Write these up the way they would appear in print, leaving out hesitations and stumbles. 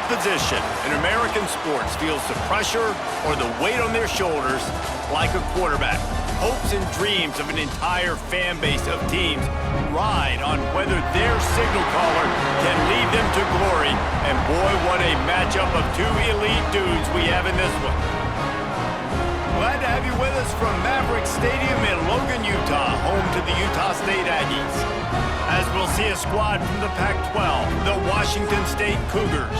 position in American sports feels the pressure or the weight on their shoulders like a quarterback. Hopes and dreams of an entire fan base of teams ride on whether their signal caller can lead them to glory. And boy, what a matchup of two elite dudes we have in this one. Glad to have you with us from Maverick Stadium in Logan, Utah, home to the Utah State Aggies. As we'll see a squad from the Pac-12, the Washington State Cougars,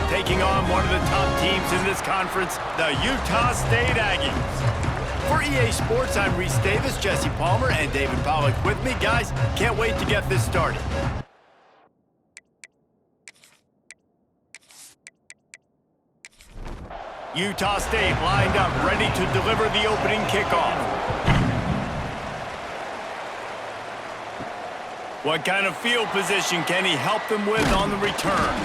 taking on one of the top teams in this conference, the Utah State Aggies. For EA Sports, I'm Reese Davis, Jesse Palmer, and David Pollack with me. Guys, can't wait to get this started. Utah State lined up, ready to deliver the opening kickoff. What kind of field position can he help them with on the return?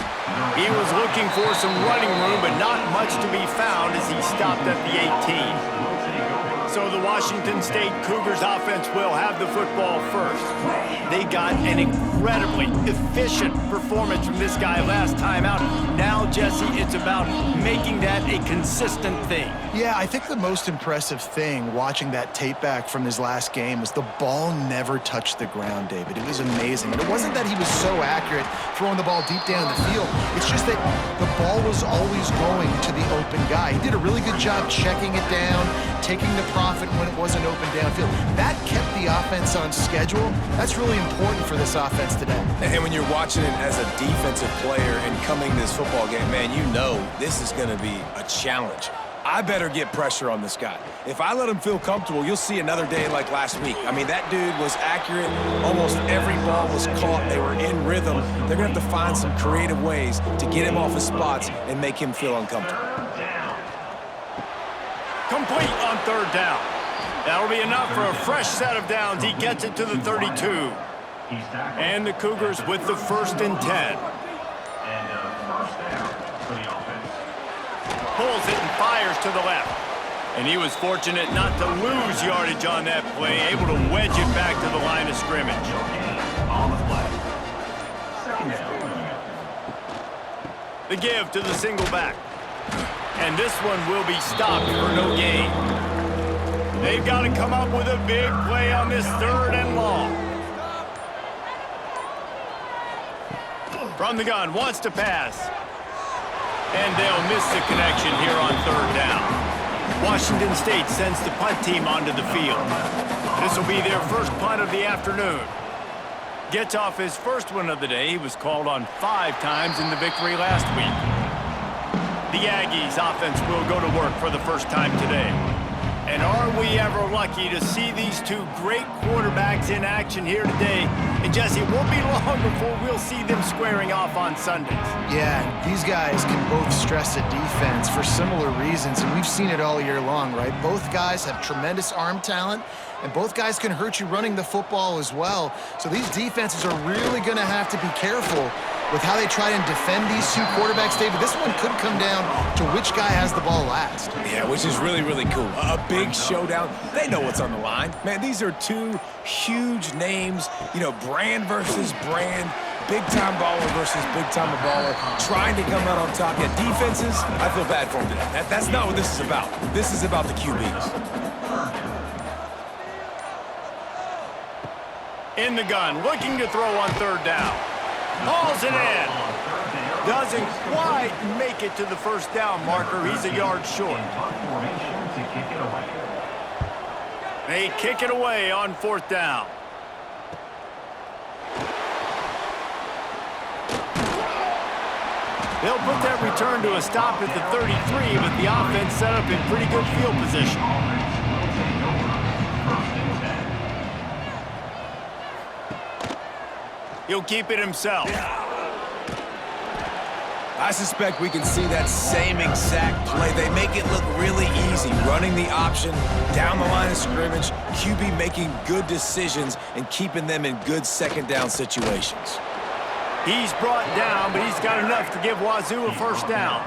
He was looking for some running room, but not much to be found as he stopped at the 18. So the Washington State Cougars offense will have the football first. They got an incredibly efficient performance from this guy last time out. Now, Jesse, it's about making that a consistent thing. Yeah, I think the most impressive thing watching that tape back from his last game was the ball never touched the ground, David. It was amazing. And it wasn't that he was so accurate throwing the ball deep down the field. It's just that the ball was always going to the open guy. He did a really good job checking it down, taking the profit when it wasn't open downfield. That kept the offense on schedule. That's really important for this offense today. And when you're watching it as a defensive player and coming to this football game, man, you know this is going to be a challenge. I better get pressure on this guy. If I let him feel comfortable, you'll see another day like last week. I mean, that dude was accurate. Almost every ball was caught. They were in rhythm. They're going to have to find some creative ways to get him off his spots and make him feel uncomfortable. Complete on third down. That'll be enough for a fresh set of downs. He gets it to the 32. And the Cougars with the 1st and 10. Pulls it and fires to the left. And he was fortunate not to lose yardage on that play, able to wedge it back to the line of scrimmage. The give to the single back. And this one will be stopped for no gain. They've got to come up with a big play on this 3rd and long. From the gun, wants to pass. And they'll miss the connection here on 3rd down. Washington State sends the punt team onto the field. This will be their first punt of the afternoon. Gets off his first one of the day. He was called on 5 times in the victory last week. The Aggies offense will go to work for the first time today. And are we ever lucky to see these two great quarterbacks in action here today? And Jesse, it won't be long before we'll see them squaring off on Sundays. Yeah, these guys can both stress a defense for similar reasons, and we've seen it all year long, right? Both guys have tremendous arm talent, and both guys can hurt you running the football as well. So these defenses are really going to have to be careful with how they try and defend these two quarterbacks, David. This one could come down to which guy has the ball last. Yeah, which is really, really cool. A big showdown. They know what's on the line. Man, these are two huge names, you know, brand versus brand, big-time baller versus big-time baller, trying to come out on top. Yeah, defenses, I feel bad for them today. That's not what this is about. This is about the QBs. In the gun, looking to throw on 3rd down. Hauls it in. Doesn't quite make it to the 1st down marker. He's a yard short. They kick it away on 4th down. They'll put that return to a stop at the 33, but the offense set up in pretty good field position. He'll keep it himself. I suspect we can see that same exact play. They make it look really easy, running the option down the line of scrimmage, QB making good decisions and keeping them in good 2nd down situations. He's brought down, but he's got enough to give Wazoo a 1st down.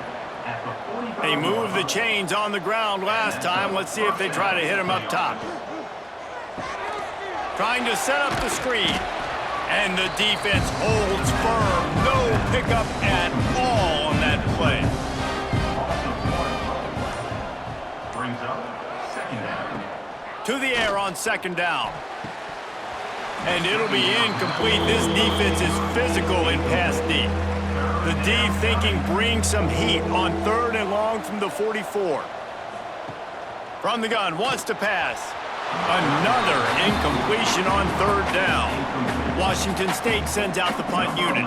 They moved the chains on the ground last time. Let's see if they try to hit him up top. Trying to set up the screen. And the defense holds firm. No pickup at all on that play. Brings up second down. To the air on second down. And it'll be incomplete. This defense is physical in pass D. The D thinking bring some heat on 3rd and long from the 44. From the gun, wants to pass. Another incompletion on 3rd down. Washington State sends out the punt unit.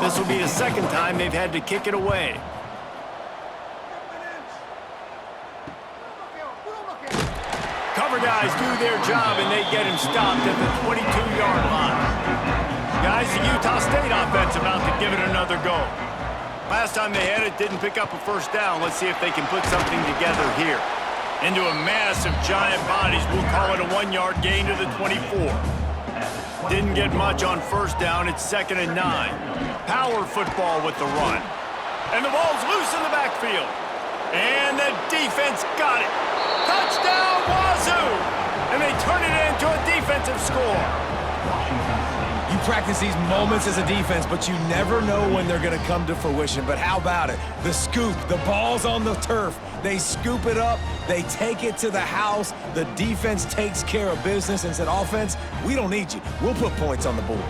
This will be the second time they've had to kick it away. Cover guys do their job, and they get him stopped at the 22-yard line. Guys, the Utah State offense about to give it another go. Last time they had it, didn't pick up a first down. Let's see if they can put something together here. Into a mass of giant bodies. We'll call it a 1-yard gain to the 24. Didn't get much on first down. It's 2nd and 9. Power football with the run. And the ball's loose in the backfield. And the defense got it. Touchdown, Wazoo! And they turn it into a defensive score. You practice these moments as a defense, but you never know when they're going to come to fruition. But how about it? The scoop, the ball's on the turf. They scoop it up. They take it to the house. The defense takes care of business and said, offense, we don't need you. We'll put points on the board.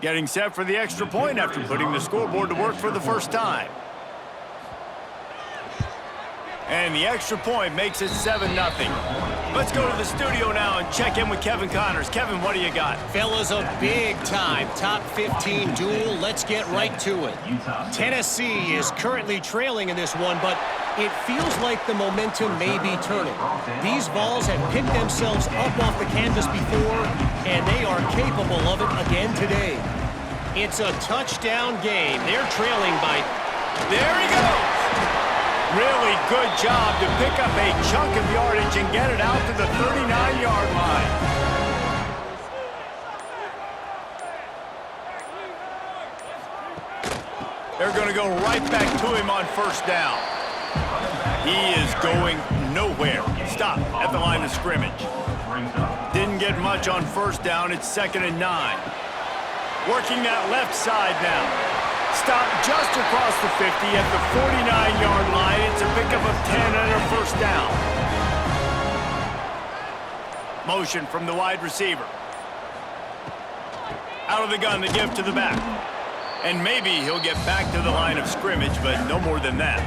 Getting set for the extra point after putting the scoreboard to work for the first time. And the extra point makes it 7-0. Let's go to the studio now and check in with Kevin Connors. Kevin, what do you got? Fellas, a big-time top 15 duel. Let's get right to it. Tennessee is currently trailing in this one, but it feels like the momentum may be turning. These Vols have picked themselves up off the canvas before, and they are capable of it again today. It's a touchdown game. They're trailing by... There he goes! Really good job to pick up a chunk of yardage and get it out to the 39-yard line. They're going to go right back to him on first down. He is going nowhere. Stop at the line of scrimmage. Didn't get much on first down. It's 2nd and 9. Working that left side now. Stop just across the 50 at the 49-yard line. It's a pickup of 10 and a first down. Motion from the wide receiver. Out of the gun, the give to the back. And maybe he'll get back to the line of scrimmage, but no more than that.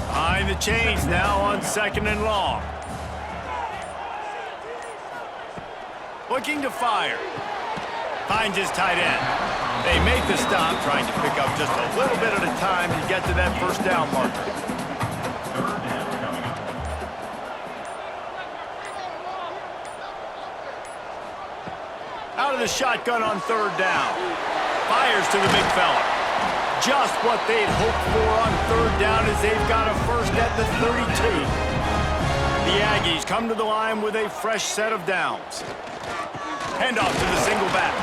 Behind the chains now on 2nd and long. Looking to fire. Finds his tight end. They make the stop, trying to pick up just a little bit at a time to get to that first down marker. Out of the shotgun on 3rd down. Fires to the big fella. Just what they'd hoped for on 3rd down as they've got a first at the 32. The Aggies come to the line with a fresh set of downs. Handoff to the single back.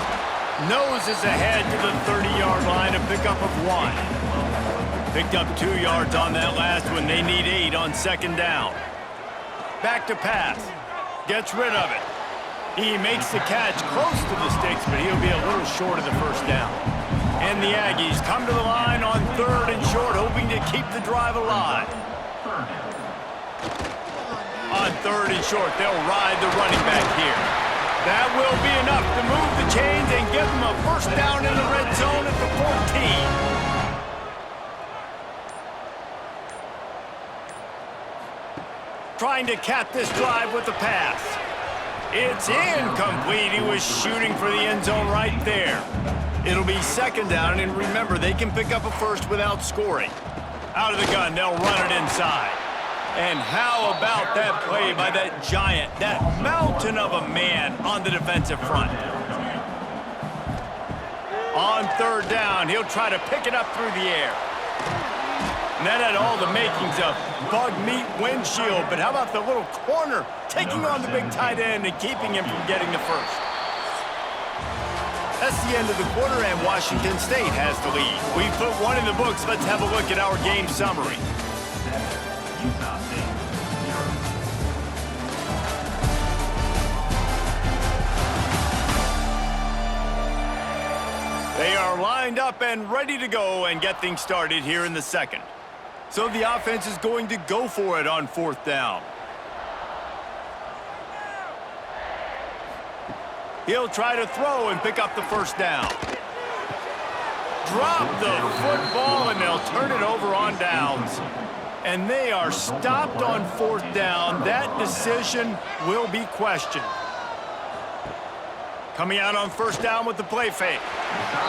Noses ahead to the 30-yard line, a pickup of 1. Picked up 2 yards on that last one. They need 8 on 2nd down. Back to pass. Gets rid of it. He makes the catch close to the sticks, but he'll be a little short of the first down. And the Aggies come to the line on 3rd and short, hoping to keep the drive alive. On 3rd and short, they'll ride the running back here. That will be enough to move the chains and give them a first down in the red zone at the 14. Trying to cap this drive with the pass. It's incomplete. He was shooting for the end zone right there. It'll be 2nd down, and remember, they can pick up a first without scoring. Out of the gun, they'll run it inside. And how about that play by that giant, that mountain of a man on the defensive front? On 3rd down, he'll try to pick it up through the air. And that had all the makings of bug meat windshield, but how about the little corner taking on the big tight end and keeping him from getting the first? That's the end of the quarter, and Washington State has the lead. We've put one in the books. Let's have a look at our game summary. They are lined up and ready to go and get things started here in the second. So the offense is going to go for it on 4th down. He'll try to throw and pick up the first down. Drop the football, and they'll turn it over on downs. And they are stopped on 4th down. That decision will be questioned. Coming out on 1st down with the play fake.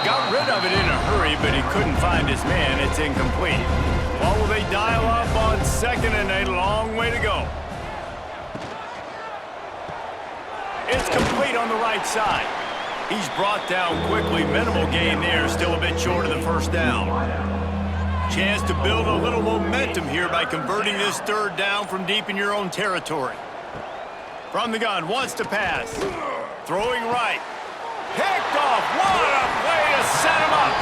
Got rid of it in a hurry, but he couldn't find his man. It's incomplete. Well, will they dial up on 2nd and a long way to go? It's complete on the right side. He's brought down quickly. Minimal gain there, still a bit short of the 1st down. Chance to build a little momentum here by converting this 3rd down from deep in your own territory. From the gun, wants to pass. Throwing right. Picked off. What a play to set him up.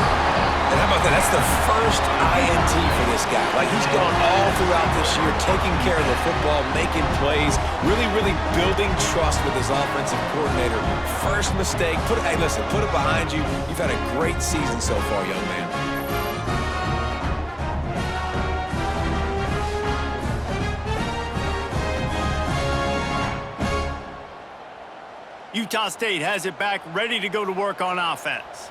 And how about that? That's the first INT for this guy. Like, he's gone all throughout this year, taking care of the football, making plays, really building trust with his offensive coordinator. First mistake. Hey, listen, put it behind you. You've had a great season so far, young man. Utah State has it back, ready to go to work on offense.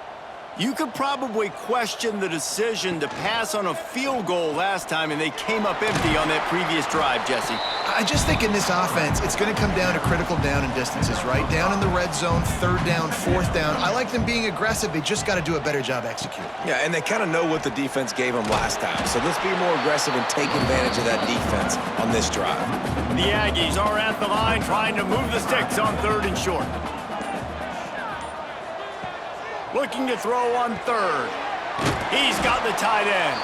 You could probably question the decision to pass on a field goal last time, and they came up empty on that previous drive, Jesse. I just think in this offense, it's going to come down to critical down and distances, right? Down in the red zone, 3rd down, 4th down. I like them being aggressive. They just got to do a better job executing. Yeah, and they kind of know what the defense gave them last time. So let's be more aggressive and take advantage of that defense on this drive. The Aggies are at the line trying to move the sticks on 3rd and short. Looking to throw on 3rd. He's got the tight end.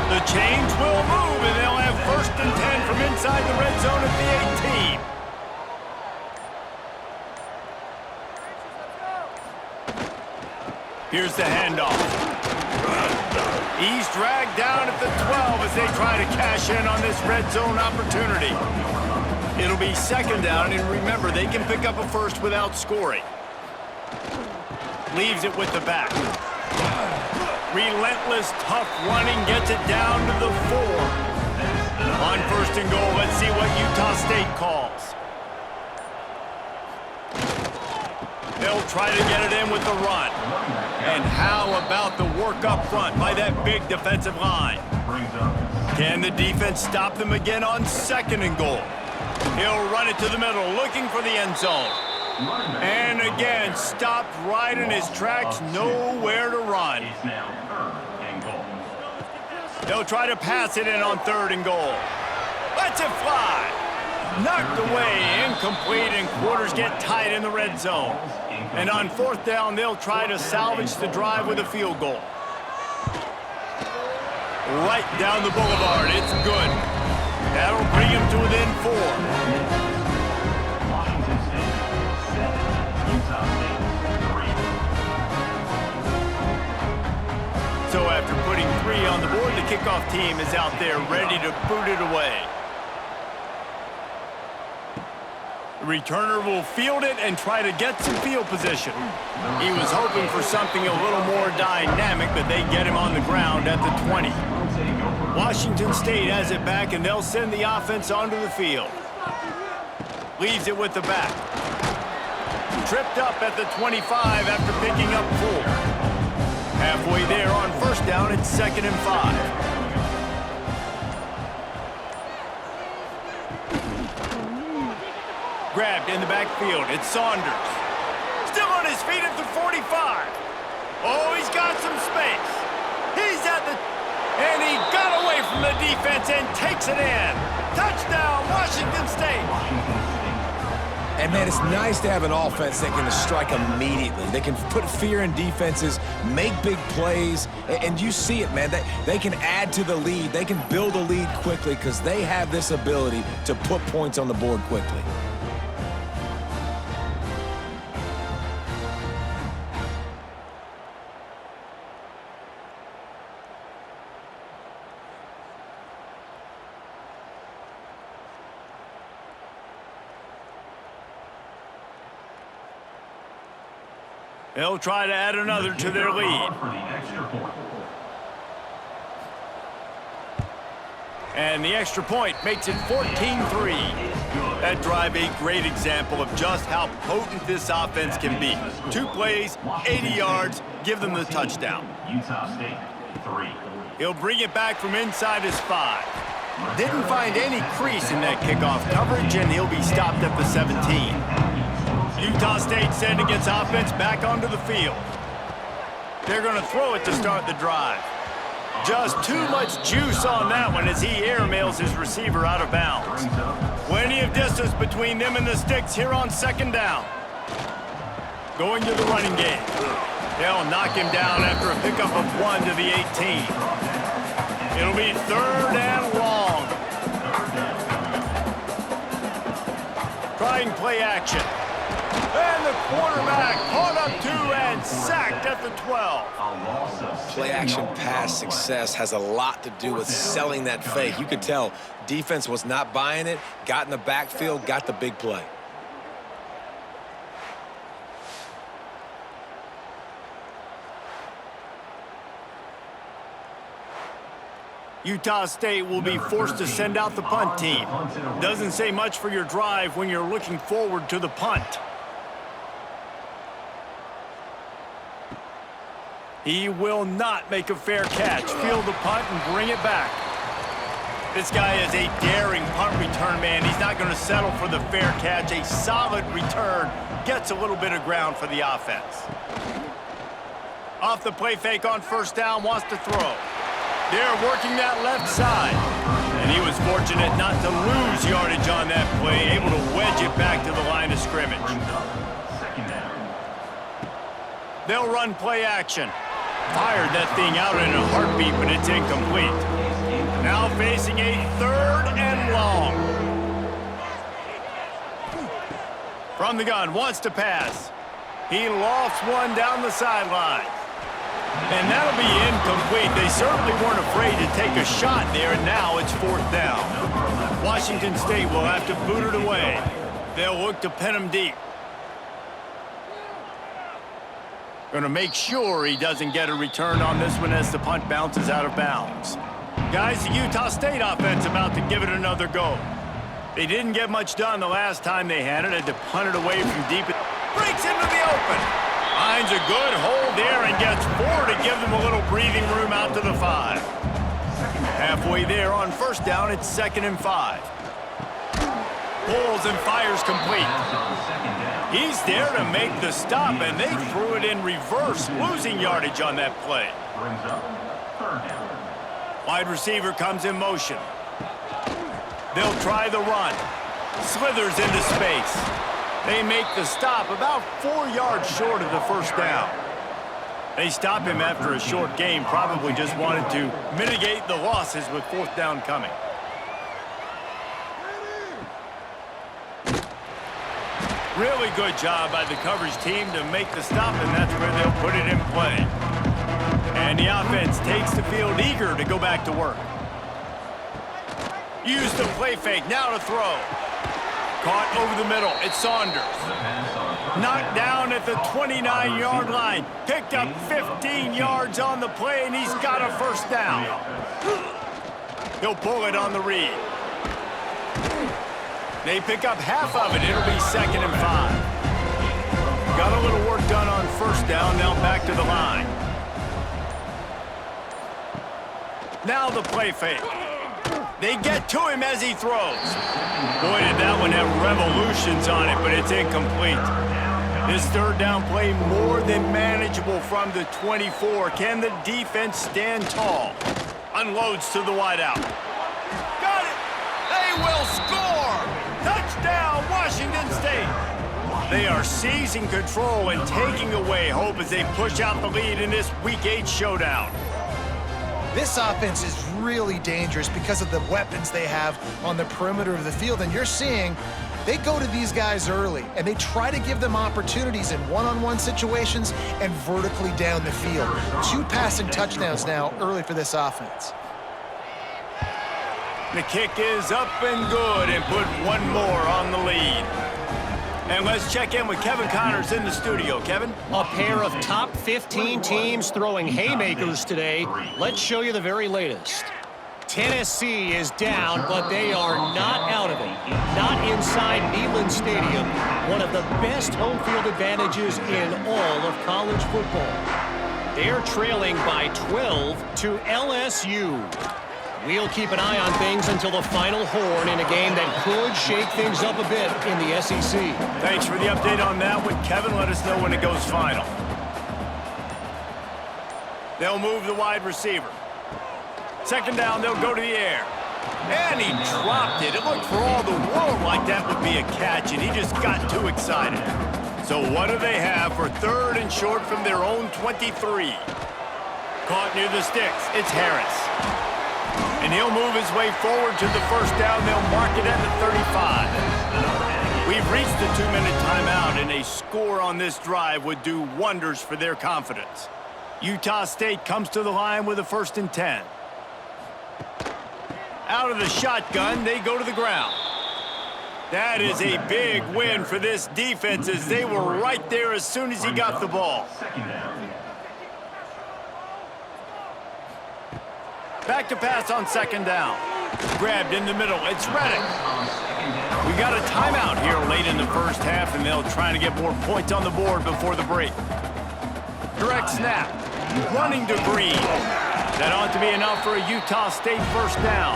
The chains will move, and they'll have 1st and 10 from inside the red zone at the 18. Here's the handoff. He's dragged down at the 12 as they try to cash in on this red zone opportunity. It'll be 2nd down, and remember, they can pick up a 1st without scoring. Leaves it with the back. Relentless, tough running, gets it down to the 4. On 1st and goal, let's see what Utah State calls. They'll try to get it in with the run. And how about the work up front by that big defensive line? Can the defense stop them again on 2nd and goal? He'll run it to the middle, looking for the end zone. And again, stopped right in his tracks, nowhere to run. They'll try to pass it in on 3rd and goal. Lets it fly. Knocked away, incomplete, and quarters get tight in the red zone. And on 4th down, they'll try to salvage the drive with a field goal. Right down the boulevard, it's good. That'll bring him to within 4. So after putting 3 on the board, the kickoff team is out there ready to boot it away. The returner will field it and try to get some field position. He was hoping for something a little more dynamic, but they get him on the ground at the 20. Washington State has it back, and they'll send the offense onto the field. Leaves it with the back. Tripped up at the 25 after picking up 4. Halfway there on 1st down, it's 2nd and 5. Grabbed in the backfield, it's Saunders. Still on his feet at the 45. Oh, he's got some space. He's at the... And he got away from the defense and takes it in. Touchdown, Washington State. And, man, it's nice to have an offense that can strike immediately. They can put fear in defenses, make big plays, and you see it, man. They can add to the lead. They can build a lead quickly because they have this ability to put points on the board quickly. They'll try to add another to their lead. For the extra point. And the extra point makes it 14-3. That drive a great example of just how potent this offense can be. 2 plays, 80 yards, give them the touchdown. Utah State, 3. He'll bring it back from inside his 5. Didn't find any crease in that kickoff coverage, and he'll be stopped at the 17. Utah State sending its offense back onto the field. They're going to throw it to start the drive. Just too much juice on that one as he airmails his receiver out of bounds. Plenty of distance between them and the sticks here on 2nd down. Going to the running game. They'll knock him down after a pickup of 1 to the 18. It'll be 3rd and long. Trying play action. And the quarterback caught up 2 and sacked at the 12. Play action pass success has a lot to do with selling that fake. You could tell defense was not buying it, got in the backfield, got the big play. Utah State will be forced to send out the punt team. Doesn't say much for your drive when you're looking forward to the punt. He will not make a fair catch. Field the punt and bring it back. This guy is a daring punt return man. He's not going to settle for the fair catch. A solid return gets a little bit of ground for the offense. Off the play fake on 1st down, wants to throw. They're working that left side. And he was fortunate not to lose yardage on that play, able to wedge it back to the line of scrimmage. They'll run play action. Fired that thing out in a heartbeat, but it's incomplete. Now facing a 3rd and long. From the gun, wants to pass. He lofts one down the sideline. And that'll be incomplete. They certainly weren't afraid to take a shot there, and now it's 4th down. Washington State will have to boot it away. They'll look to pin him deep. Going to make sure he doesn't get a return on this one as the punt bounces out of bounds. Guys, the Utah State offense about to give it another go. They didn't get much done the last time they had it. Had to punt it away from deep. It breaks into the open. Finds a good hole there and gets 4 to give them a little breathing room out to the 5. Halfway there on 1st down, it's 2nd and 5. Pulls and fires complete. He's there to make the stop, and they threw it in reverse, losing yardage on that play. Wide receiver comes in motion. They'll try the run. Slithers into space. They make the stop about 4 yards short of the 1st down. They stop him after a short game, probably just wanted to mitigate the losses with 4th down coming. Really good job by the coverage team to make the stop, and that's where they'll put it in play. And the offense takes the field eager to go back to work. Use the play fake, now to throw. Caught over the middle, it's Saunders. Knocked down at the 29-yard line. Picked up 15 yards on the play, and he's got a 1st down. He'll pull it on the read. They pick up half of it. It'll be 2nd and 5. Got a little work done on 1st down. Now back to the line. Now the play fake. They get to him as he throws. Boy, did that one have revolutions on it, but it's incomplete. This 3rd down play more than manageable from the 24. Can the defense stand tall? Unloads to the wideout. Got it! They will score! Touchdown, Washington State! They are seizing control and taking away hope as they push out the lead in this Week 8 showdown. This offense is really dangerous because of the weapons they have on the perimeter of the field. And you're seeing they go to these guys early, and they try to give them opportunities in one-on-one situations and vertically down the field. 2 passing touchdowns now early for this offense. The kick is up and good and put one more on the lead. And let's check in with Kevin Connors in the studio. Kevin? A pair of top 15 teams throwing haymakers today. Let's show you the very latest. Tennessee is down, but they are not out of it. Not inside Neyland Stadium, one of the best home field advantages in all of college football. They're trailing by 12 to LSU. We'll keep an eye on things until the final horn in a game that could shake things up a bit in the SEC. Thanks for the update on that one, Kevin. Let us know when it goes final. They'll move the wide receiver. Second down, they'll go to the air. And he dropped it. It looked for all the world like that would be a catch, and he just got too excited. So what do they have for third and short from their own 23? Caught near the sticks. It's Harris. And he'll move his way forward to the first down. They'll mark it at the 35. We've reached the 2-minute timeout, and a score on this drive would do wonders for their confidence. Utah State comes to the line with a 1st and 10. Out of the shotgun, they go to the ground. That is a big win for this defense as they were right there as soon as he got the ball. Back to pass on 2nd down. Grabbed in the middle. It's Reddick. We got a timeout here late in the first half, and they'll try to get more points on the board before the break. Direct snap. Running to Green. That ought to be enough for a Utah State 1st down.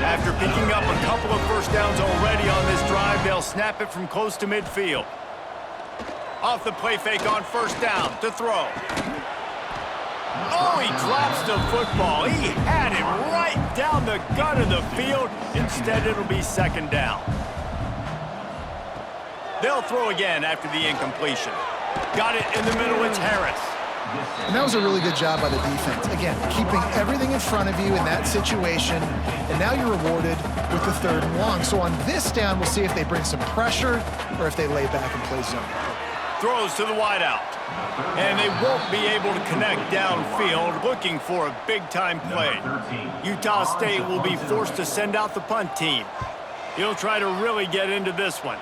After picking up a couple of 1st downs already on this drive, they'll snap it from close to midfield. Off the play fake on 1st down to throw. Oh, he drops the football. He had it right down the gut of the field. Instead, it'll be 2nd down. They'll throw again after the incompletion. Got it in the middle. It's Harris. And that was a really good job by the defense. Again, keeping everything in front of you in that situation, and now you're rewarded with the 3rd and long. So on this down, we'll see if they bring some pressure or if they lay back and play zone. Throws to the wideout. And they won't be able to connect downfield, looking for a big-time play. Utah State will be forced to send out the punt team. He'll try to really get into this one.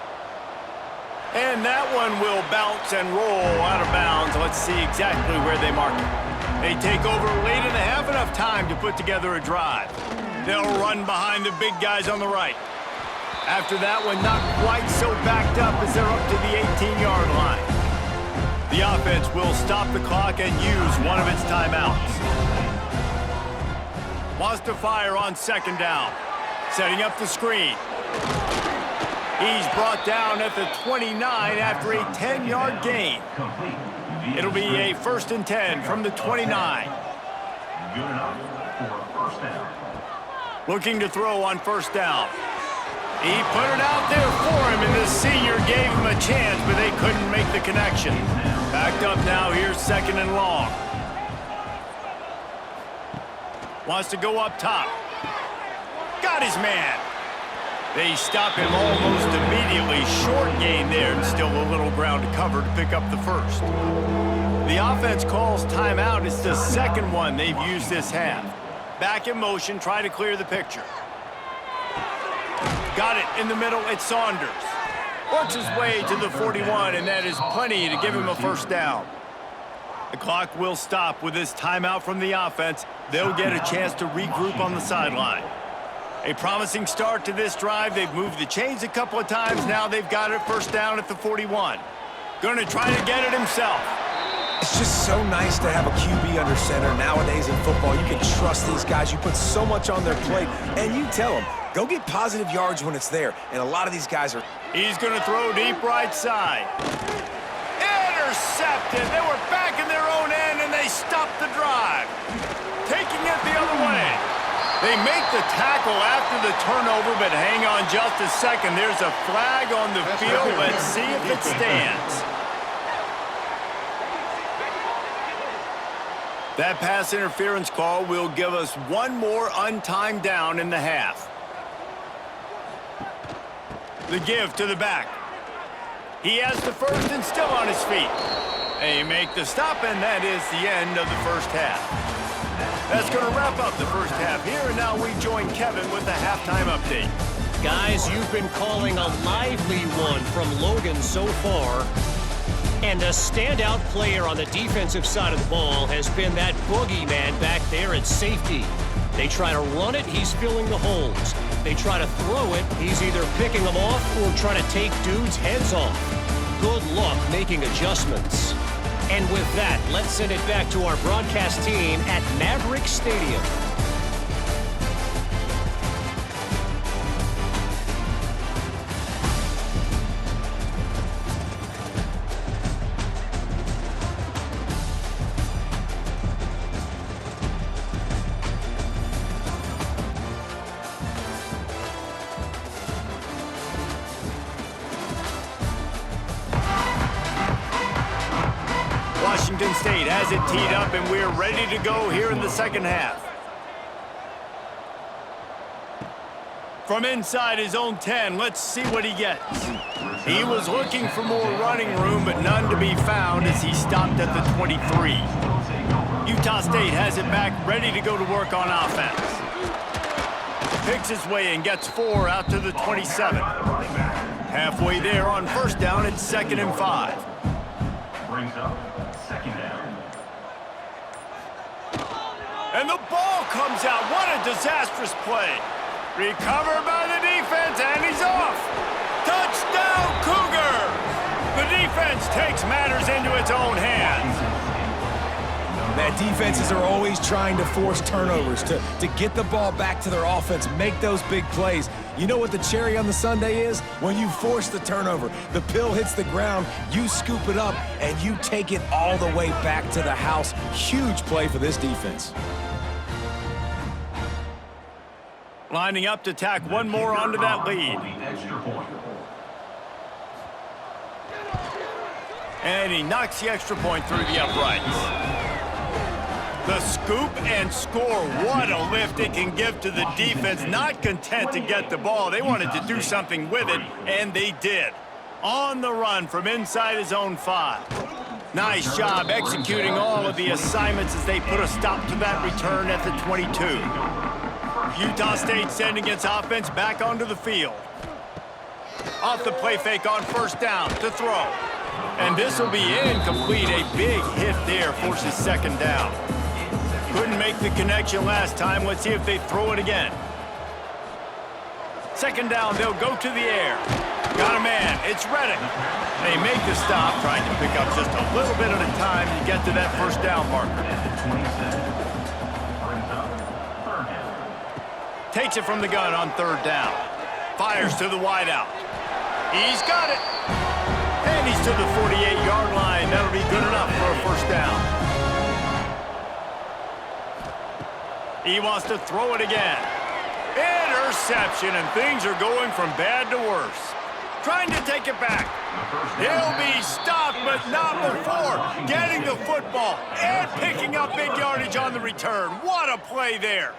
And that one will bounce and roll out of bounds. Let's see exactly where they mark it. They take over late in the half, enough time to put together a drive. They'll run behind the big guys on the right. After that one, not quite so backed up as they're up to the 18-yard line. The offense will stop the clock and use one of its timeouts. Wants to fire on 2nd down. Setting up the screen. He's brought down at the 29 after a 10-yard gain. It'll be a 1st and 10 from the 29. Good enough for 1st down. Looking to throw on 1st down. He put it out there for him, and the senior gave him a chance, but they couldn't make the connection. Backed up now, here's 2nd and long. Wants to go up top. Got his man. They stop him almost immediately. Short gain there, and still a little ground to cover to pick up the 1st. The offense calls timeout. It's the 2nd one they've used this half. Back in motion, try to clear the picture. Got it in the middle. It's Saunders. Works his way to the 41, and that is plenty to give him a 1st down. The clock will stop with this timeout from the offense. They'll get a chance to regroup on the sideline. A promising start to this drive. They've moved the chains a couple of times. Now they've got it 1st down at the 41. Going to try to get it himself. It's just so nice to have a QB under center. Nowadays in football, you can trust these guys. You put so much on their plate, and you tell them, go get positive yards when it's there. And a lot of these guys are... He's going to throw deep right side. Intercepted. They were back in their own end, and they stopped the drive. Taking it the other way. They make the tackle after the turnover, but hang on just a second. There's a flag on the field. Let's see if it stands. That pass interference call will give us one more untimed down in the half. The give to the back. He has the 1st and still on his feet. They make the stop, and that is the end of the 1st half. That's going to wrap up the 1st half here, and now we join Kevin with the halftime update. Guys, you've been calling a lively one from Logan so far. And a standout player on the defensive side of the ball has been that boogeyman back there at safety. They try to run it, he's filling the holes. They try to throw it, he's either picking them off or trying to take dudes' heads off. Good luck making adjustments. And with that, let's send it back to our broadcast team at Maverick Stadium. Washington State has it teed up, and we're ready to go here in the second half. From inside his own 10, let's see what he gets. He was looking for more running room, but none to be found as he stopped at the 23. Utah State has it back, ready to go to work on offense. Picks his way and gets 4 out to the 27. Halfway there on first down, it's 2nd and 5. Brings up second down. And the ball comes out. What a disastrous play. Recovered by the defense, and he's off. Touchdown, Cougar! The defense takes matters into its own hands. Man, defenses are always trying to force turnovers to get the ball back to their offense, make those big plays. You know what the cherry on the sundae is? When you force the turnover, the pill hits the ground, you scoop it up, and you take it all the way back to the house. Huge play for this defense. Lining up to tack one more onto that lead. Extra point. And he knocks the extra point through the uprights. The scoop and score. What a lift it can give to the defense. Not content to get the ball. They wanted to do something with it, and they did. On the run from inside his own 5. Nice job executing all of the assignments as they put a stop to that return at the 22. Utah State sending its offense back onto the field. Off the play fake on first down to throw. And this will be incomplete. A big hit there forces 2nd down. Couldn't make the connection last time. Let's see if they throw it again. 2nd down, they'll go to the air. Got a man, it's Reddick. They make the stop, trying to pick up just a little bit at a time to get to that first down marker. Takes it from the gun on 3rd down. Fires to the wideout. He's got it. And he's to the 48-yard line. That'll be good enough for a first down. He wants to throw it again. Interception, and things are going from bad to worse. Trying to take it back. He'll be stopped, but not before getting the football and picking up big yardage on the return. What a play there.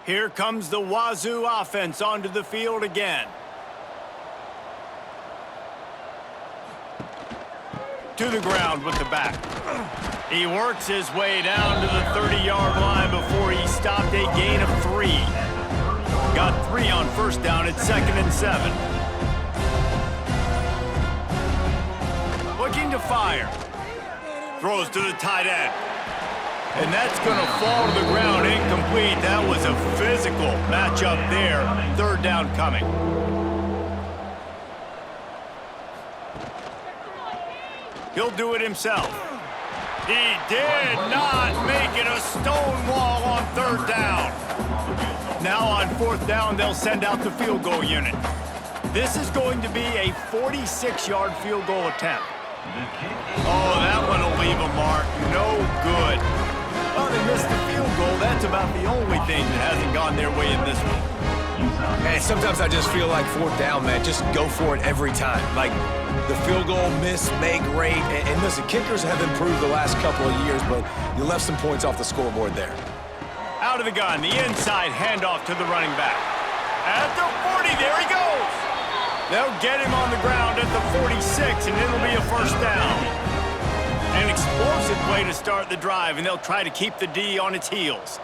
Here comes the Wazoo offense onto the field again. To the ground with the back. He works his way down to the 30-yard line before he stopped a gain of 3. Got 3 on first down at 2nd and 7. Looking to fire. Throws to the tight end. And that's going to fall to the ground incomplete. That was a physical matchup there. 3rd down coming. He'll do it himself. He did not make it a stone wall on 3rd down. Now on 4th down, they'll send out the field goal unit. This is going to be a 46-yard field goal attempt. Oh, that one will leave a mark. No good. Well, they missed the field goal. That's about the only thing that hasn't gone their way in this one. And sometimes I just feel like 4th down, man, just go for it every time. Like, the field goal, miss, make, great. And listen, kickers have improved the last couple of years, but you left some points off the scoreboard there. Out of the gun, the inside handoff to the running back. At the 40, there he goes. They'll get him on the ground at the 46, and it'll be a first down. An explosive play to start the drive, and they'll try to keep the D on its heels.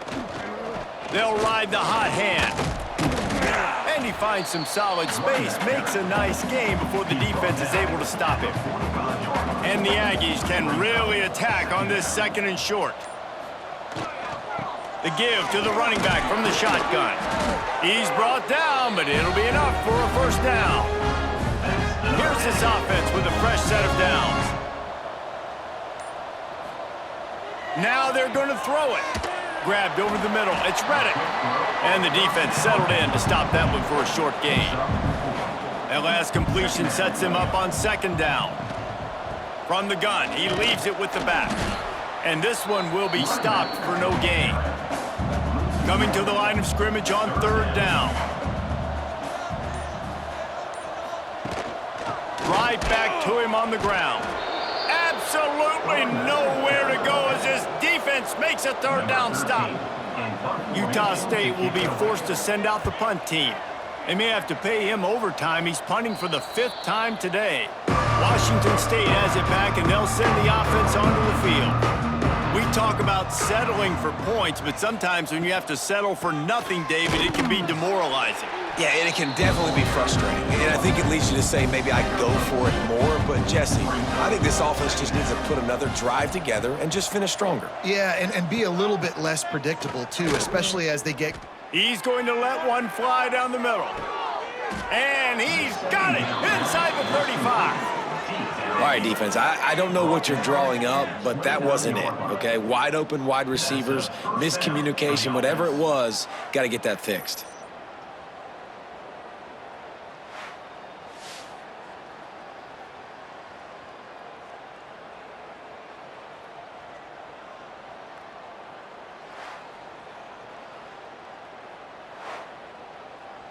They'll ride the hot hand. And he finds some solid space, makes a nice game before the defense is able to stop him. And the Aggies can really attack on this 2nd and short. The give to the running back from the shotgun. He's brought down, but it'll be enough for a first down. Here's this offense with a fresh set of downs. Now they're going to throw it. Grabbed over the middle. It's Reddick. And the defense settled in to stop that one for a short gain. That last completion sets him up on 2nd down. From the gun, he leaves it with the back. And this one will be stopped for no gain. Coming to the line of scrimmage on 3rd down. Right back to him on the ground. Absolutely nowhere to go as this defense makes a 3rd down stop. Utah State will be forced to send out the punt team. They may have to pay him overtime. He's punting for the 5th time today. Washington State has it back, and they'll send the offense onto the field. We talk about settling for points, but sometimes when you have to settle for nothing, David, it can be demoralizing. Yeah, and it can definitely be frustrating. And I think it leads you to say maybe I go for it more. But, Jesse, I think this offense just needs to put another drive together and just finish stronger. Yeah, and be a little bit less predictable, too, especially as they get... He's going to let one fly down the middle. And he's got it inside the 35. All right, defense, I don't know what you're drawing up, but that wasn't it, okay? Wide open wide receivers, miscommunication, whatever it was, got to get that fixed.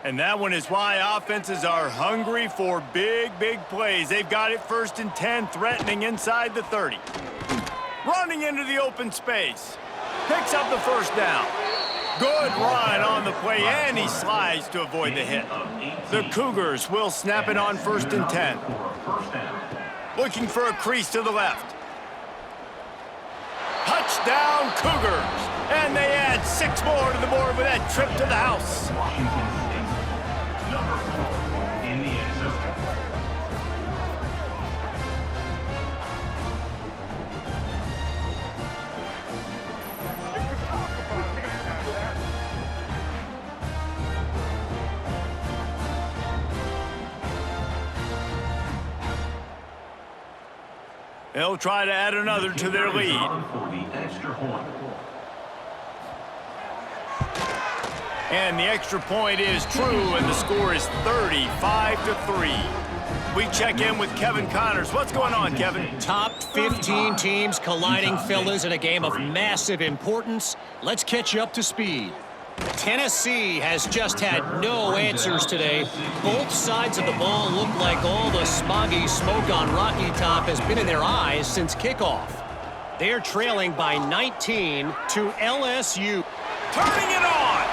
And that one is why offenses are hungry for big plays. They've got it 1st and 10, threatening inside the 30. Running into the open space. Picks up the first down. Good run on the play, and he slides to avoid the hit. The Cougars will snap it on 1st and 10. Looking for a crease to the left. Touchdown, Cougars! And they add 6 more to the board with that trip to the house. They'll try to add another to their lead. And the extra point is true, and the score is 35-3. We check in with Kevin Connors. What's going on, Kevin? Top 15 teams colliding, fellas, in a game of massive importance. Let's catch you up to speed. Tennessee has just had no answers today. Both sides of the ball look like all the smoggy smoke on Rocky Top has been in their eyes since kickoff. They're trailing by 19 to LSU. Turning it on!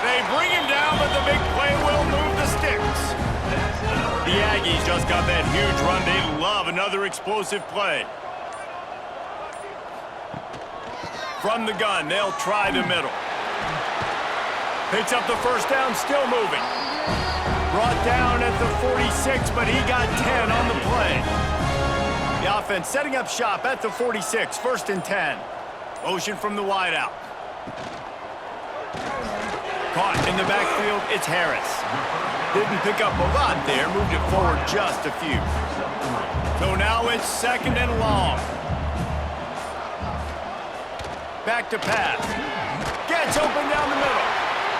They bring him down, but the big play will move the sticks. The Aggies just got that huge run. They love another explosive play. From the gun, they'll try the middle. Picks up the first down, still moving. Brought down at the 46, but he got 10 on the play. The offense setting up shop at the 46, 1st and 10. Motion from the wideout. Caught in the backfield, it's Harris. Didn't pick up a lot there, moved it forward just a few. So now it's 2nd and long. Back to pass. Gets open down the middle.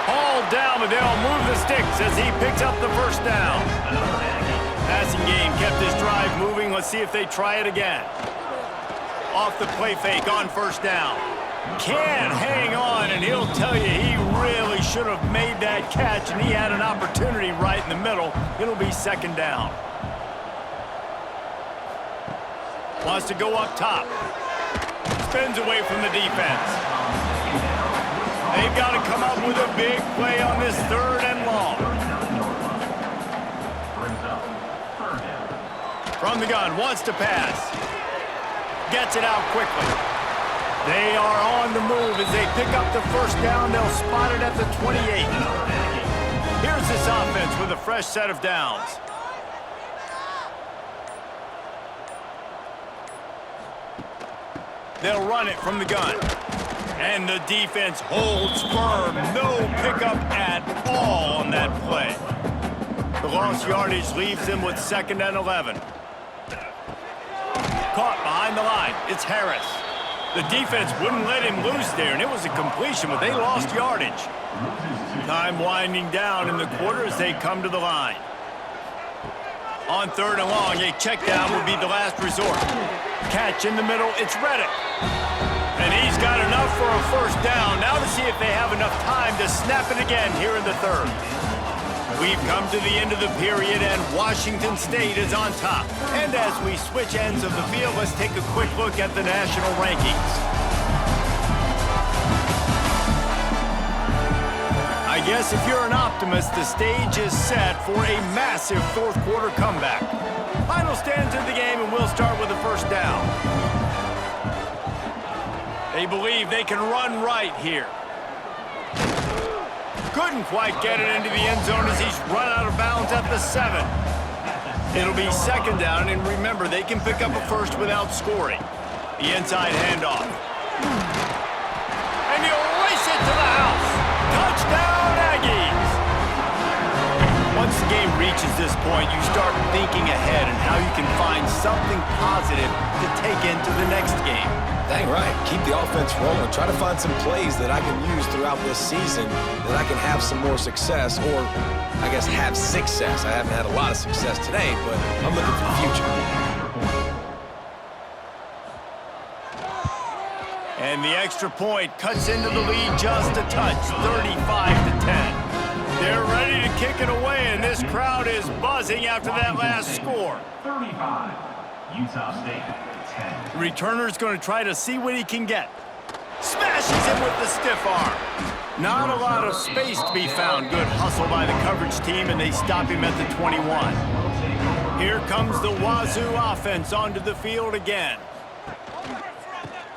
Hauled down, but they'll move the sticks as he picks up the first down. Passing game kept this drive moving. Let's see if they try it again. Off the play fake on 1st down. Can't hang on, and he'll tell you he really should have made that catch, and he had an opportunity right in the middle. It'll be 2nd down. Wants to go up top. Spins away from the defense. They've got to come up with a big play on this 3rd and long. From the gun, wants to pass. Gets it out quickly. They are on the move as they pick up the 1st down. They'll spot it at the 28. Here's this offense with a fresh set of downs. They'll run it from the gun. And the defense holds firm. No pickup at all on that play. The lost yardage leaves them with 2nd and 11. Caught behind the line. It's Harris. The defense wouldn't let him loose there, and it was a completion, but they lost yardage. Time winding down in the quarter as they come to the line. On 3rd and long, a check down would be the last resort. Catch in the middle, it's Reddick. And he's got enough for a 1st down. Now to see if they have enough time to snap it again here in the 3rd. We've come to the end of the period, and Washington State is on top. And as we switch ends of the field, let's take a quick look at the national rankings. I guess if you're an optimist, the stage is set for a massive 4th quarter comeback. Final stands in the game, and we'll start with the 1st down. They believe they can run right here. Couldn't quite get it into the end zone as he's run out of bounds at the 7. It'll be 2nd down, and remember, they can pick up a 1st without scoring. The inside handoff. And he'll race it to the house. Touchdown, Aggies! Once the game reaches this point, you start thinking ahead and how you can find something positive to take into the next game. Dang right. Keep the offense rolling. Try to find some plays that I can use throughout this season that I can have some more success, or I guess have success. I haven't had a lot of success today, but I'm looking for the future. And the extra point cuts into the lead just a touch, 35-10. They're ready to kick it away, and this crowd is buzzing after that last score. 35, Utah State. The returner's going to try to see what he can get. Smashes him with the stiff arm. Not a lot of space to be found. Good hustle by the coverage team, and they stop him at the 21. Here comes the Wazoo offense onto the field again.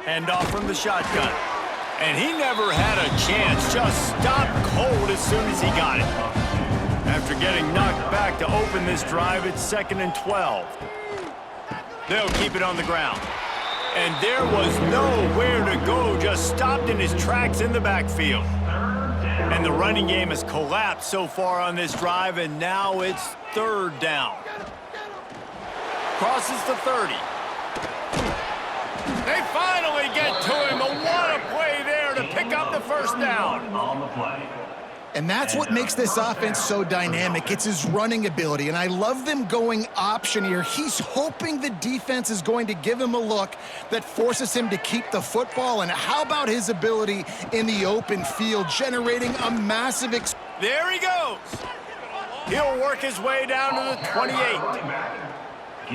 Hand off from the shotgun. And he never had a chance. Just stopped cold as soon as he got it. After getting knocked back to open this drive, it's 2nd and 12. They'll keep it on the ground. And there was nowhere to go, just stopped in his tracks in the backfield. And the running game has collapsed so far on this drive, and now it's 3rd down. Crosses the 30. They finally get to him, but what a play there to pick up the 1st down. On the play. And that's what makes this offense so dynamic. It's his running ability, and I love them going option here. He's hoping the defense is going to give him a look that forces him to keep the football. And how about his ability in the open field, generating a massive... There he goes. He'll work his way down to the 28.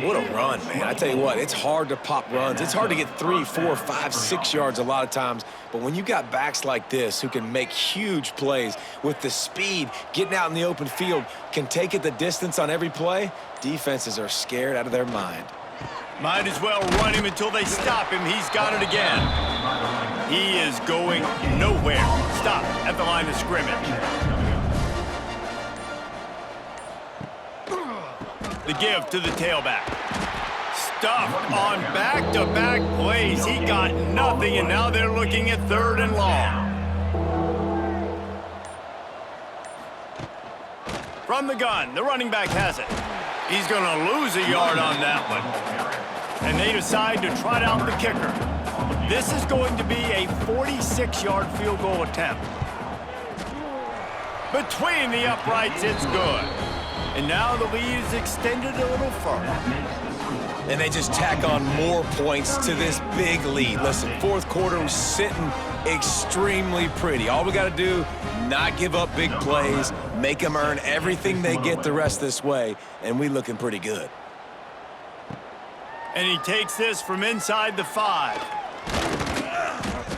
What a run, man. I tell you what, it's hard to pop runs. It's hard to get 3, 4, 5, 6 yards a lot of times. But when you got backs like this who can make huge plays with the speed, getting out in the open field, can take it the distance on every play, defenses are scared out of their mind. Might as well run him until they stop him. He's got it again. He is going nowhere. Stopped at the line of scrimmage. The give to the tailback. Stuffed on back-to-back plays. He got nothing, and now they're looking at 3rd and long. From the gun, the running back has it. He's going to lose a yard on that one. And they decide to trot out the kicker. This is going to be a 46-yard field goal attempt. Between the uprights, it's good. And now the lead is extended a little further. And they just tack on more points to this big lead. Listen, 4th quarter was sitting extremely pretty. All we got to do, not give up big plays, make them earn everything they get the rest this way, and we looking pretty good. And he takes this from inside the 5.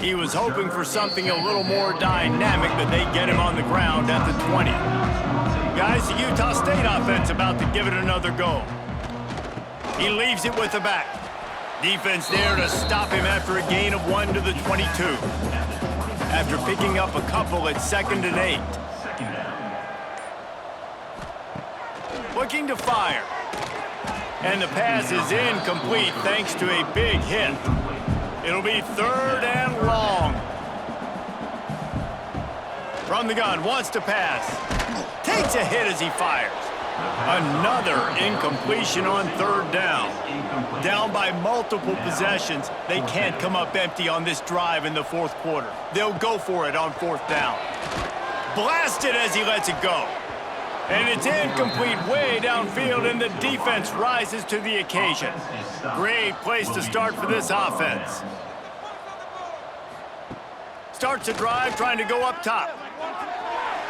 He was hoping for something a little more dynamic, but they get him on the ground at the 20. Guys, the Utah State offense about to give it another go. He leaves it with the back. Defense there to stop him after a gain of 1 to the 22. After picking up a couple at 2nd and 8. Looking to fire. And the pass is incomplete thanks to a big hit. It'll be 3rd and long. From the gun, wants to pass. Takes a hit as he fires. Another incompletion on 3rd down. Down by multiple possessions, they can't come up empty on this drive in the 4th quarter. They'll go for it on 4th down. Blasted as he lets it go. And it's incomplete way downfield, and the defense rises to the occasion. Great place to start for this offense. Starts a drive trying to go up top.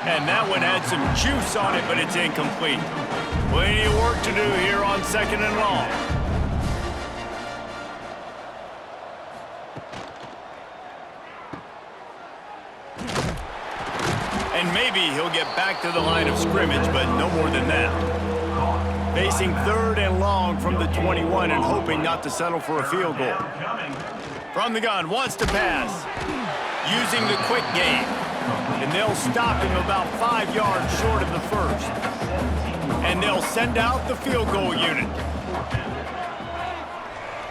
And that one had some juice on it, but it's incomplete. Plenty of work to do here on 2nd and long. And maybe he'll get back to the line of scrimmage, but no more than that. Facing 3rd and long from the 21 and hoping not to settle for a field goal. From the gun, wants to pass. Using the quick game. And they'll stop him about 5 yards short of the 1st. And they'll send out the field goal unit.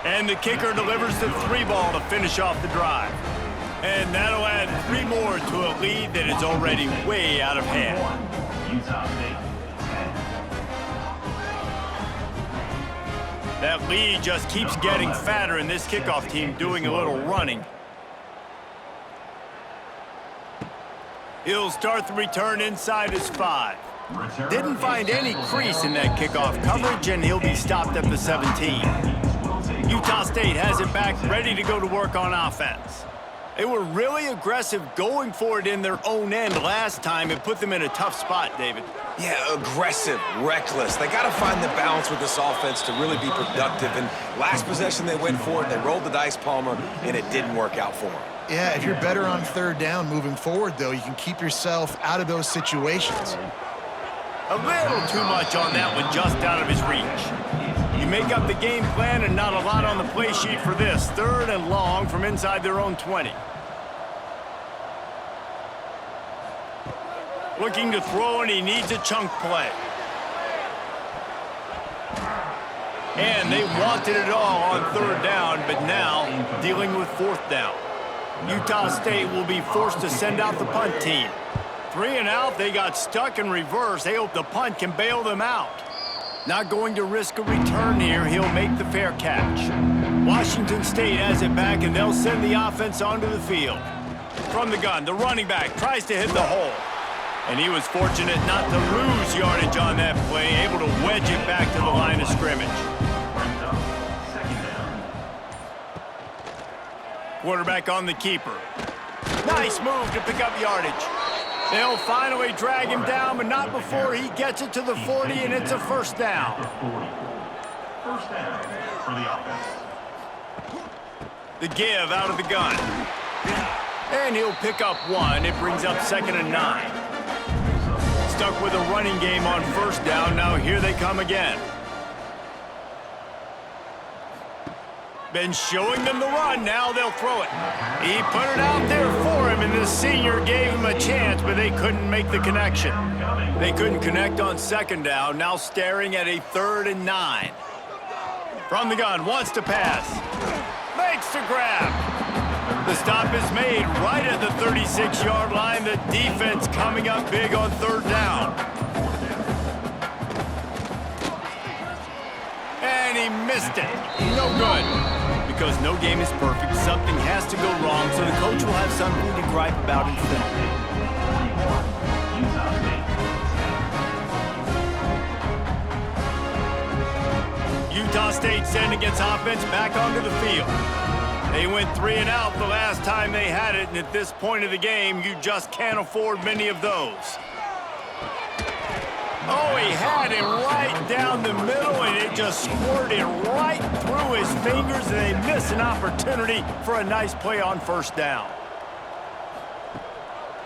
And the kicker delivers the 3 ball to finish off the drive. And that'll add 3 more to a lead that is already way out of hand. That lead just keeps getting fatter, and this kickoff team doing a little running. He'll start the return inside his 5. Didn't find any crease in that kickoff coverage, and he'll be stopped at the 17. Utah State has it back, ready to go to work on offense. They were really aggressive going for it in their own end last time and put them in a tough spot, David. Yeah, aggressive, reckless. They got to find the balance with this offense to really be productive. And last possession they went for it, they rolled the dice, Palmer, and it didn't work out for them. Yeah, if you're better on 3rd down moving forward, though, you can keep yourself out of those situations. A little too much on that one, just out of his reach. You make up the game plan and not a lot on the play sheet for this. 3rd and long from inside their own 20. Looking to throw, and he needs a chunk play. And they wanted it all on 3rd down, but now dealing with 4th down. Utah State will be forced to send out the punt team. 3 and out, they got stuck in reverse. They hope the punt can bail them out. Not going to risk a return here. He'll make the fair catch. Washington State has it back, and they'll send the offense onto the field. From the gun, the running back tries to hit the hole. And he was fortunate not to lose yardage on that play, able to wedge it back to the line of scrimmage. Quarterback on the keeper. Nice move to pick up yardage. They'll finally drag him down, but not before he gets it to the 40, and it's a 1st down. First down for the offense. The give out of the gun. And he'll pick up 1. It brings up 2nd and 9. Stuck with a running game on 1st down. Now here they come again. Been showing them the run. Now they'll throw it. He put it out there for him, and the senior gave him a chance, but they couldn't make the connection. They couldn't connect on 2nd down. Now staring at a 3rd and 9. From the gun, wants to pass. Makes the grab. The stop is made right at the 36-yard line. The defense coming up big on 3rd down. And he missed it. No good. Because no game is perfect, something has to go wrong, so the coach will have something to gripe about in film. Utah State sending its offense back onto the field. They went 3 and out the last time they had it, and at this point of the game, you just can't afford many of those. Oh, he had him right down the middle, and it just squirted right through through his fingers, and they miss an opportunity for a nice play on first down.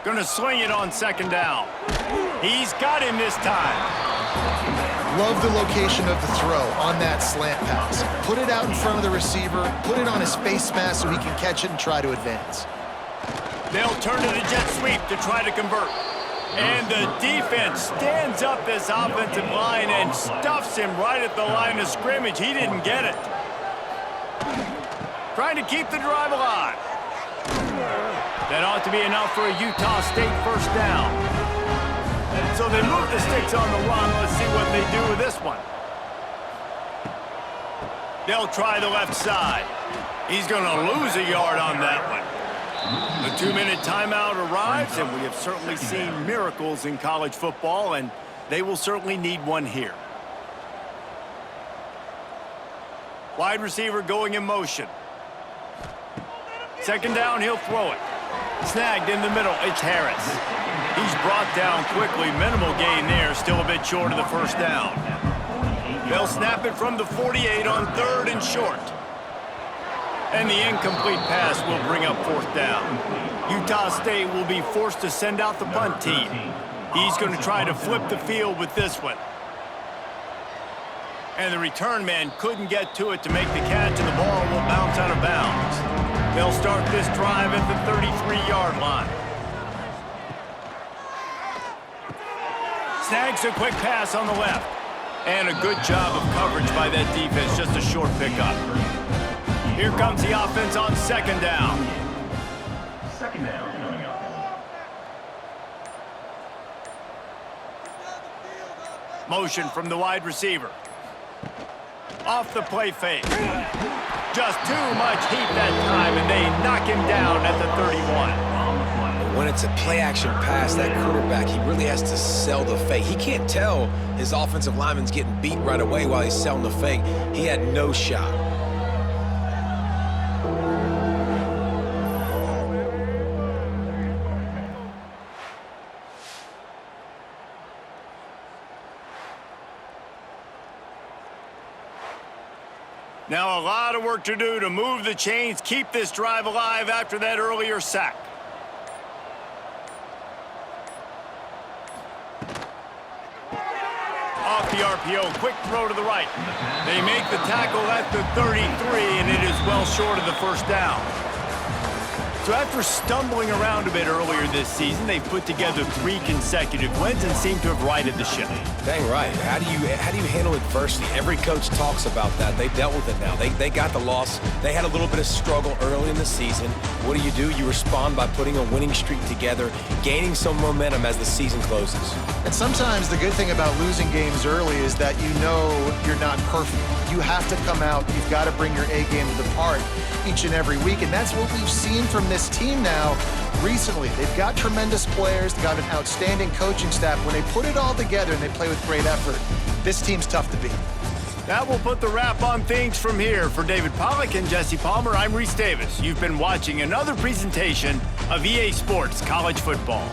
Gonna sling it on second down. He's got him this time. Love the location of the throw on that slant pass. Put it out in front of the receiver, put it on his face mask so he can catch it and try to advance. They'll turn to the jet sweep to try to convert. And the defense stands up this offensive line and stuffs him right at the line of scrimmage. He didn't get it. Trying to keep the drive alive. That ought to be enough for a Utah State first down. So they move the sticks on the run. Let's see what they do with this one. They'll try the left side. He's going to lose a yard on that one. The 2-minute timeout arrives, and we have certainly seen miracles in college football, and they will certainly need one here. Wide receiver going in motion. Second down, he'll throw it. Snagged in the middle, it's Harris. He's brought down quickly. Minimal gain there, still a bit short of the first down. They'll snap it from the 48 on third and short. And the incomplete pass will bring up fourth down. Utah State will be forced to send out the punt team. He's going to try to flip the field with this one. And the return man couldn't get to it to make the catch, and the ball will bounce out of bounds. They'll start this drive at the 33-yard line. Snags a quick pass on the left. And a good job of coverage by that defense, just a short pickup. Here comes the offense on second down. Second down coming up. Motion from the wide receiver. Off the play fake. Just too much heat that time, and they knock him down at the 31. When it's a play-action pass, that quarterback, he really has to sell the fake. He can't tell his offensive lineman's getting beat right away while he's selling the fake. He had no shot. Now a lot of work to do to move the chains, keep this drive alive after that earlier sack. Off the RPO, quick throw to the right. They make the tackle at the 33, and it is well short of the first down. So after stumbling around a bit earlier this season, they've put together 3 consecutive wins and seem to have righted the ship. Dang right. How do you handle adversity? Every coach talks about that. They dealt with it now. They got the loss. They had a little bit of struggle early in the season. What do? You respond by putting a winning streak together, gaining some momentum as the season closes. And sometimes the good thing about losing games early is that you know you're not perfect. You have to come out. You've got to bring your A game to the park each and every week, and that's what we've seen from this team now recently. They've got tremendous players. They've got an outstanding coaching staff. When they put it all together and they play with great effort, this team's tough to beat. That will put the wrap on things from here. For David Pollack and Jesse Palmer, I'm Reese Davis. You've been watching another presentation of EA Sports College Football.